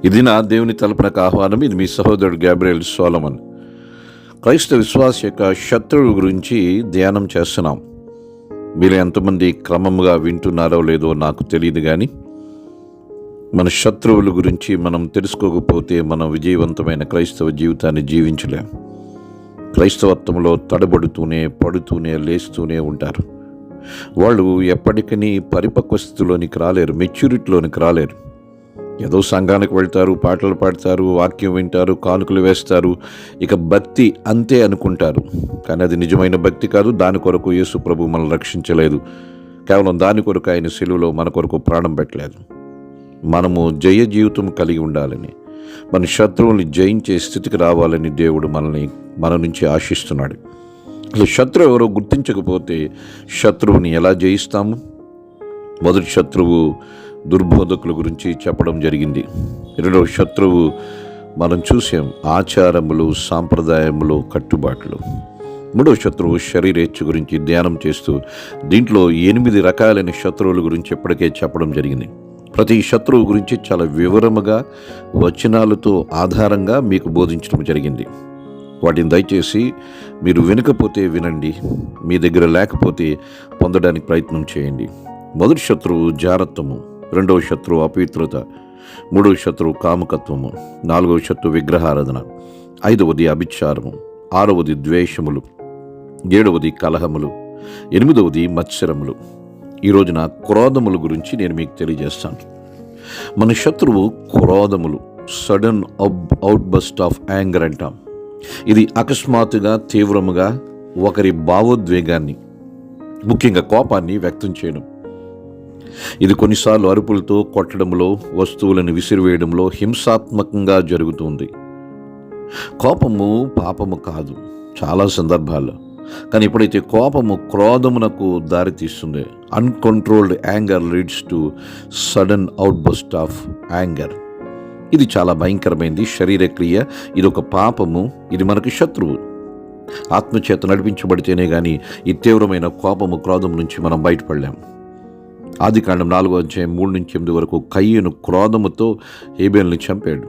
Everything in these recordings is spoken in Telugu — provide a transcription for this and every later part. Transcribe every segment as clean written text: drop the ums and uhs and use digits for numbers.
ఇది నా దేవుని తలుపునకు ఆహ్వానం. ఇది మీ సహోదరుడు గ్యాబ్రియల్ సోలమన్. క్రైస్తవ విశ్వాస యొక్క శత్రువు గురించి ధ్యానం చేస్తున్నాం. మీరు ఎంతమంది క్రమంగా వింటున్నారో లేదో నాకు తెలియదు, కానీ మన శత్రువుల గురించి మనం తెలుసుకోకపోతే మనం విజయవంతమైన క్రైస్తవ జీవితాన్ని జీవించలేం. క్రైస్తవత్వంలో తడబడుతూనే పడుతూనే లేస్తూనే ఉంటారు. వాళ్ళు ఎప్పటికీ పరిపక్వ స్థితిలోనికి రాలేరు, మెచ్యూరిటీలోనికి రాలేరు. ఏదో సంఘానికి వెళ్తారు, పాటలు పాడతారు, వాక్యం వింటారు, కానుకలు వేస్తారు, ఇక భక్తి అంతే అనుకుంటారు. కానీ అది నిజమైన భక్తి కాదు. దాని కొరకు యేసు ప్రభు మనల్ని రక్షించలేదు. కేవలం దాని కొరకు ఆయన శిలువలో మన కొరకు ప్రాణం పెట్టలేదు. మనము జయ జీవితం కలిగి ఉండాలని, మన శత్రువుల్ని జయించే స్థితికి రావాలని దేవుడు మన నుంచి ఆశిస్తున్నాడు. అసలు శత్రువు ఎవరో గుర్తించకపోతే శత్రువుని ఎలా జయిస్తాము? మొదటి శత్రువు దుర్బోధకుల గురించి చెప్పడం జరిగింది. రెండవ శత్రువు మనం చూసాం, ఆచారములు, సాంప్రదాయములు, కట్టుబాట్లు. మూడవ శత్రువు శరీరేచ్ఛ గురించి ధ్యానం చేస్తూ దీంట్లో 8 రకాలైన శత్రువుల గురించి ఇప్పటికే చెప్పడం జరిగింది. ప్రతి శత్రువు గురించి చాలా వివరముగా వచనాలతో ఆధారంగా మీకు బోధించడం జరిగింది. వాటిని దయచేసి మీరు వినకపోతే వినండి, మీ దగ్గర లేకపోతే పొందడానికి ప్రయత్నం చేయండి. మొదటి శత్రువు జారత్వము, రెండవ శత్రువు అపవిత్రత, మూడవ శత్రువు కాముకత్వము, నాలుగవ శత్రువు విగ్రహారాధన, ఐదవది అభిచారము, ఆరవది ద్వేషములు, ఏడవది కలహములు, ఎనిమిదవది మత్సరములు. ఈ రోజున క్రోధముల గురించి నేను మీకు తెలియజేస్తాను. మన శత్రువు క్రోధములు, సడన్ అవుట్బస్ట్ ఆఫ్ యాంగర్ అంటాం. ఇది అకస్మాత్తుగా తీవ్రముగా ఒకరి భావోద్వేగాన్ని, ముఖ్యంగా కోపాన్ని వ్యక్తం చేయడం. ఇది కొన్నిసార్లు అరుపులతో, కొట్టడంలో, వస్తువులను విసిరివేయడంలో హింసాత్మకంగా జరుగుతుంది. కోపము పాపము కాదు చాలా సందర్భాల్లో, కానీ ఎప్పుడైతే కోపము క్రోధమునకు దారితీస్తుంది, uncontrolled anger leads to sudden outburst of anger. ఇది చాలా భయంకరమైనది శరీర క్రియ. ఇది ఒక పాపము. ఇది మనకి శత్రువు. ఆత్మచేత నడిపించబడితేనే కానీ ఈ తీవ్రమైన కోపము, క్రోధం నుంచి మనం బయటపడలేం. ఆదికాండం 4వ అధ్యాయం 3-8 వరకు కయ్యను క్రోధముతో హేబేలుని చంపాడు.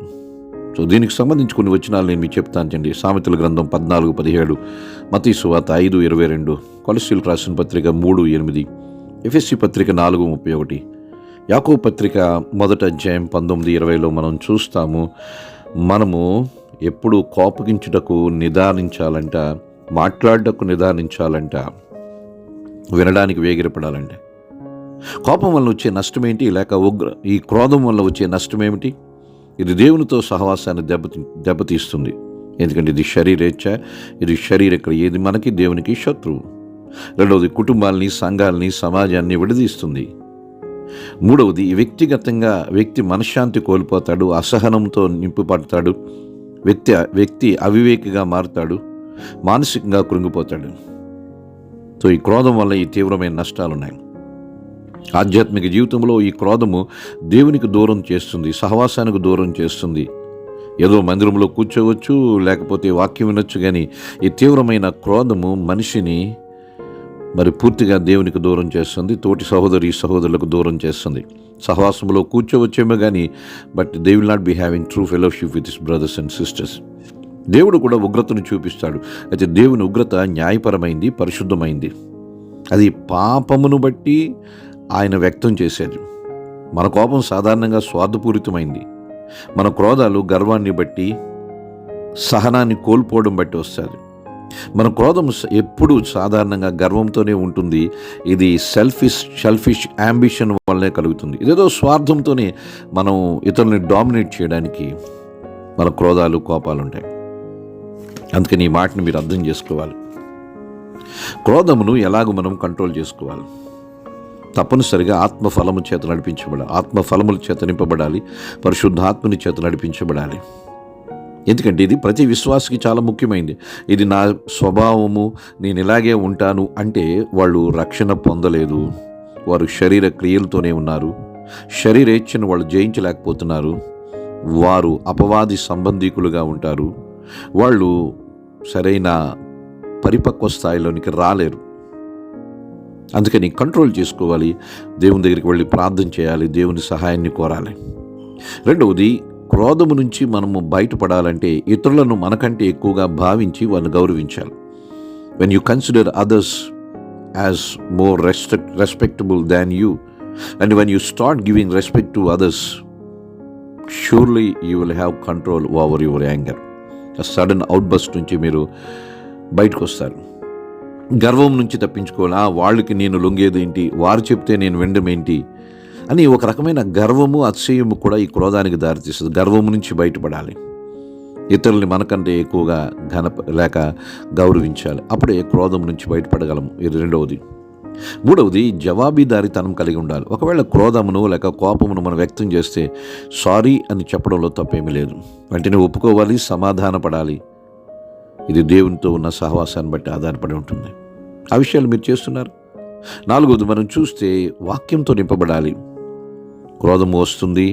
సో దీనికి సంబంధించి కొన్ని వచనాలు నేను మీకు చెప్తాను చండి. సామెతల గ్రంథం 14:17, మత్తయి సువార్త 5:22, కొలస్సీయులకు రాసిన పత్రిక 3:8, ఎఫెసీ పత్రిక 4:31, యాకోబు పత్రిక 1వ అధ్యాయం 19-20లో మనం చూస్తాము. మనము ఎప్పుడు కోపగించుటకు నిదానించాలంట, మాట్లాడటకు నిదానించాలంట, వినడానికి వేగిరపడాలంట. కోపం వల్ల వచ్చే నష్టం ఏంటి? లేక ఈ క్రోధం వల్ల వచ్చే నష్టం ఏమిటి? ఇది దేవునితో సహవాసాన్ని దెబ్బతీస్తుంది. ఎందుకంటే ఇది శరీరేచ్ఛ, ఇది శరీరక్రియ, ఇది మనకి దేవునికి శత్రువు. రెండవది కుటుంబాలని, సంఘాలని, సమాజాన్ని విడదీస్తుంది. మూడవది వ్యక్తిగతంగా వ్యక్తి మనశ్శాంతి కోల్పోతాడు, అసహనంతో నింపుపడతాడు, వ్యక్తి అవివేకిగా మారుతాడు, మానసికంగా కృంగిపోతాడు. సో ఈ క్రోధం వల్ల ఈ తీవ్రమైన నష్టాలు ఉన్నాయి. ఆధ్యాత్మిక జీవితంలో ఈ క్రోధము దేవునికి దూరం చేస్తుంది, సహవాసానికి దూరం చేస్తుంది. ఏదో మందిరంలో కూర్చోవచ్చు, లేకపోతే వాక్యం వినొచ్చు, కానీ ఈ తీవ్రమైన క్రోధము మనిషిని పూర్తిగా దేవునికి దూరం చేస్తుంది, తోటి సహోదరులకు దూరం చేస్తుంది. సహవాసంలో కూర్చోవచ్చేమో కానీ they will not be having true fellowship with his brothers and sisters. దేవుడు కూడా ఉగ్రతను చూపిస్తాడు. అయితే దేవుని ఉగ్రత న్యాయపరమైంది, పరిశుద్ధమైంది. అది పాపమును బట్టి ఆయన వ్యక్తం చేసేది. మన కోపం సాధారణంగా స్వార్థపూరితమైంది. మన క్రోధాలు గర్వాన్ని బట్టి, సహనాన్ని కోల్పోవడం బట్టి వస్తుంది. మన క్రోధం ఎప్పుడు సాధారణంగా గర్వంతోనే ఉంటుంది. ఇది సెల్ఫిష్ యాంబిషన్ వల్లనే కలుగుతుంది. ఇదేదో స్వార్థంతోనే మనం ఇతరులని డామినేట్ చేయడానికి మన క్రోధాలు, కోపాలు ఉంటాయి. అందుకని ఈ మాటని మీరు అర్థం చేసుకోవాలి. క్రోధమును ఎలాగో మనం కంట్రోల్ చేసుకోవాలి? తప్పనిసరిగా ఆత్మఫలము చేత నడిపించబడాలి, ఆత్మఫలముల చేత నింపబడాలి, పరిశుద్ధాత్మని చేత నడిపించబడాలి. ఎందుకంటే ఇది ప్రతి విశ్వాసికి చాలా ముఖ్యమైనది. ఇది నా స్వభావము, నేను ఇలాగే ఉంటాను అంటే వాళ్ళు రక్షణ పొందలేదు. వారు శరీర క్రియలతోనే ఉన్నారు. శరీరేచ్ఛను వాళ్ళు జయించలేకపోతున్నారు. వారు అపవాది సంబంధీకులుగా ఉంటారు. వాళ్ళు సరైన పరిపక్వ స్థాయిలోనికి రాలేరు. అందుకని కంట్రోల్ చేసుకోవాలి. దేవుని దగ్గరికి వెళ్ళి ప్రార్థన చేయాలి, దేవుని సహాయాన్ని కోరాలి. రెండవది, క్రోధము నుంచి మనము బయటపడాలంటే ఇతరులను మనకంటే ఎక్కువగా భావించి వారిని గౌరవించాలి. When you consider others as more respectable than you and when you start giving respect to others, surely you will have control over your anger. Sudden outburst నుంచి మీరు బయటకు వస్తారు. గర్వం నుంచి తప్పించుకోవాలి. వాళ్ళకి నేను లొంగేది ఏంటి, వారు చెప్తే నేను వినడం ఏంటి అని ఒక రకమైన గర్వము అతిశయము కూడా ఈ క్రోధానికి దారితీస్తుంది. గర్వము నుంచి బయటపడాలి. ఇతరుల్ని మనకంటే ఎక్కువగా లేక గౌరవించాలి. అప్పుడే క్రోధం నుంచి బయటపడగలము. ఇది రెండవది. మూడవది, జవాబీదారీతనం కలిగి ఉండాలి. ఒకవేళ క్రోధమును లేక కోపమును మనం వ్యక్తం చేస్తే సారీ అని చెప్పడంలో తప్పేమీ లేదు. వెంటనే ఒప్పుకోవాలి, సమాధానపడాలి. ఇది దేవునితో ఉన్న సహవాసాన్ని బట్టి ఆధారపడి ఉంటుంది. ఆ విషయాలు మీరు చేస్తున్నారు. నాలుగవది, మనం చూస్తే వాక్యంతో నింపబడాలి. క్రోధము వస్తుంది,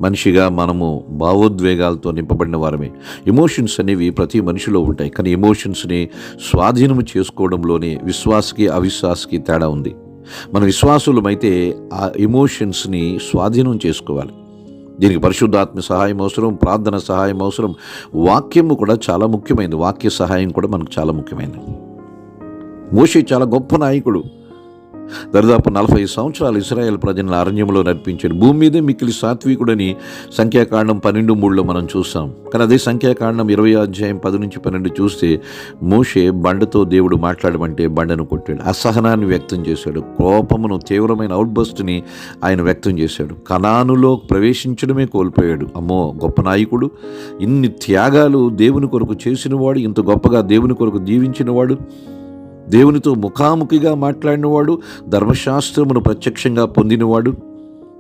మనిషిగా మనము భావోద్వేగాలతో నింపబడిన వారమే. ఎమోషన్స్ అనేవి ప్రతి మనిషిలో ఉంటాయి. కానీ ఎమోషన్స్ని స్వాధీనము చేసుకోవడంలోనే విశ్వాసకి అవిశ్వాసకి తేడా ఉంది. మన విశ్వాసులమైతే ఆ ఎమోషన్స్ని స్వాధీనం చేసుకోవాలి. దీనికి పరిశుద్ధాత్మ సహాయం అవసరం, ప్రార్థన సహాయం అవసరం. వాక్యము కూడా చాలా ముఖ్యమైనది. వాక్య సహాయం కూడా మనకు చాలా ముఖ్యమైనది. మోషే చాలా గొప్ప నాయకుడు. దాదాపు 40 సంవత్సరాలు ఇశ్రాయేల్ ప్రజలను అరణ్యంలో నడిపించాడు. భూమి మీదే మిక్కిలి సాత్వికుడని సంఖ్యాకాండం 12:3 మనం చూస్తాం. కానీ అదే సంఖ్యాకాండం 20:10-12 చూస్తే మోషే బండతో దేవుడు మాట్లాడమంటే బండను కొట్టాడు. అసహనాన్ని వ్యక్తం చేశాడు. కోపమును, తీవ్రమైన అవుట్బస్ట్ని ఆయన వ్యక్తం చేశాడు. కనానులో ప్రవేశించడమే కోల్పోయాడు. అమ్మో, గొప్ప నాయకుడు, ఇన్ని త్యాగాలు దేవుని కొరకు చేసినవాడు, ఇంత గొప్పగా దేవుని కొరకు దీవించినవాడు, దేవునితో ముఖాముఖిగా మాట్లాడినవాడు, ధర్మశాస్త్రమును ప్రత్యక్షంగా పొందినవాడు,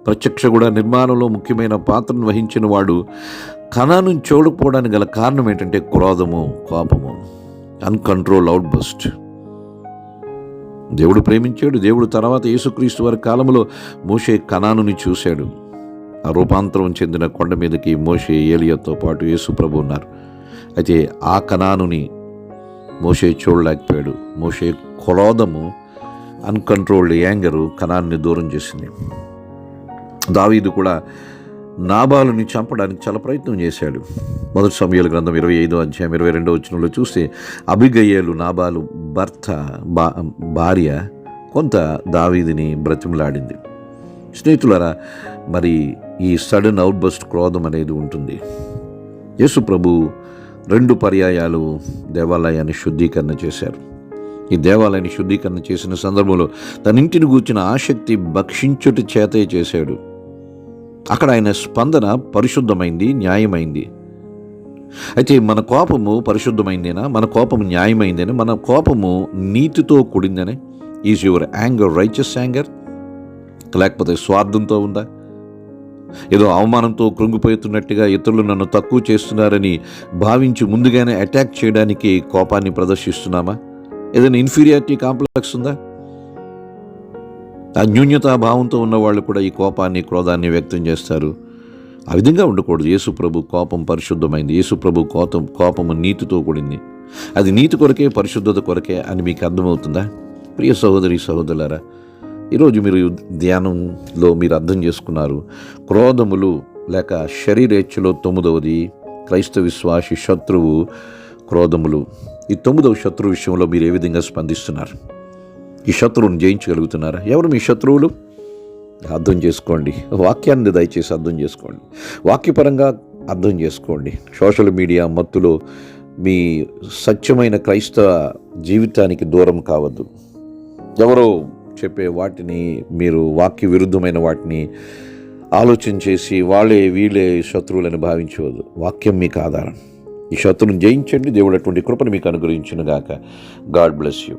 ప్రత్యక్ష కూడా నిర్మాణంలో ముఖ్యమైన పాత్రను వహించినవాడు. కనాను చూడకపోవడానికి గల కారణం ఏంటంటే క్రోధము, కోపము, అన్కంట్రోల్ అవుట్బస్ట్. దేవుడు ప్రేమించాడు. దేవుడు తర్వాత యేసుక్రీస్తు వారి కాలంలో మోషే కనానుని చూశాడు. ఆ రూపాంతరం చెందిన కొండ మీదకి మోషే, ఏలియాతో పాటు యేసు ప్రభు ఉన్నారు. అయితే ఆ కనానుని మోషే చూడలేకపోయాడు. మోషే క్రోధము, అన్కంట్రోల్డ్ యాంగరు కనాన్ని దూరం చేసింది. దావీదు కూడా నాబాలుని చంపడానికి చాలా ప్రయత్నం చేశాడు. 1 సమూయేలు గ్రంథం 25:22 చూస్తే అబిగయేలు, నాబాలు భార్య, కొంత దావీదుని బ్రతిమలాడింది. స్నేహితులారా, మరి ఈ సడన్ అవుట్బస్ట్ క్రోధం అనేది ఉంటుంది. యేసు ప్రభు 2 పర్యాయాలు దేవాలయాన్ని శుద్ధీకరణ చేశారు. ఈ దేవాలయాన్ని శుద్ధీకరణ చేసిన సందర్భంలో తన ఇంటిని గూర్చిన ఆసక్తి భక్షించుట చేతే చేశాడు. అక్కడ ఆయన స్పందన పరిశుద్ధమైంది, న్యాయమైంది. అయితే మన కోపము పరిశుద్ధమైందేనా? మన కోపము న్యాయమైందేనా? మన కోపము నీతితో కూడిందనే? Is your anger righteous anger? లేకపోతే స్వార్థంతో ఉందా? ఏదో అవమానంతో కృంగిపోతున్నట్టుగా ఇతరులు నన్ను తక్కువ చేస్తున్నారని భావించి ముందుగానే అటాక్ చేయడానికి కోపాన్ని ప్రదర్శిస్తున్నామా? ఏదైనా ఇన్ఫీరియారిటీ కాంప్లెక్స్ ఉందా? అన్యూన్యతా భావంతో ఉన్నవాళ్ళు కూడా ఈ కోపాన్ని, క్రోధాన్ని వ్యక్తం చేస్తారు. ఆ విధంగా ఉండకూడదు. యేసు ప్రభు కోపం పరిశుద్ధమైంది. యేసు ప్రభు కోపము నీతితో కూడింది. అది నీతి కొరకే, పరిశుద్ధత కొరకే అని మీకు అర్థమవుతుందా? ప్రియ సహోదరి, సహోదరులారా, ఈరోజు మీరు ధ్యానంలో మీరు అర్థం చేసుకున్నారు. క్రోధములు లేక శరీరేచ్ఛలో 9వది క్రైస్తవ విశ్వాసి శత్రువు క్రోధములు. ఈ 9వ శత్రువు విషయంలో మీరు ఏ విధంగా స్పందిస్తున్నారు? ఈ శత్రువును జయించగలుగుతున్నారా? ఎవరు మీ శత్రువులు? అర్థం చేసుకోండి. వాక్యాన్ని దయచేసి అర్థం చేసుకోండి. వాక్యపరంగా అర్థం చేసుకోండి. సోషల్ మీడియా మత్తులో మీ సత్యమైన క్రైస్తవ జీవితానికి దూరం కావద్దు. ఎవరో చెప్పే వాటిని మీరు వాక్య విరుద్ధమైన వాటిని ఆలోచన చేసి వీళ్ళే శత్రువులని భావించవద్దు. వాక్యం మీకు ఆధారం. ఈ శత్రువును జయించండి. దేవుడు అటువంటి కృపను మీకు అనుగ్రహించును గాక. God bless you.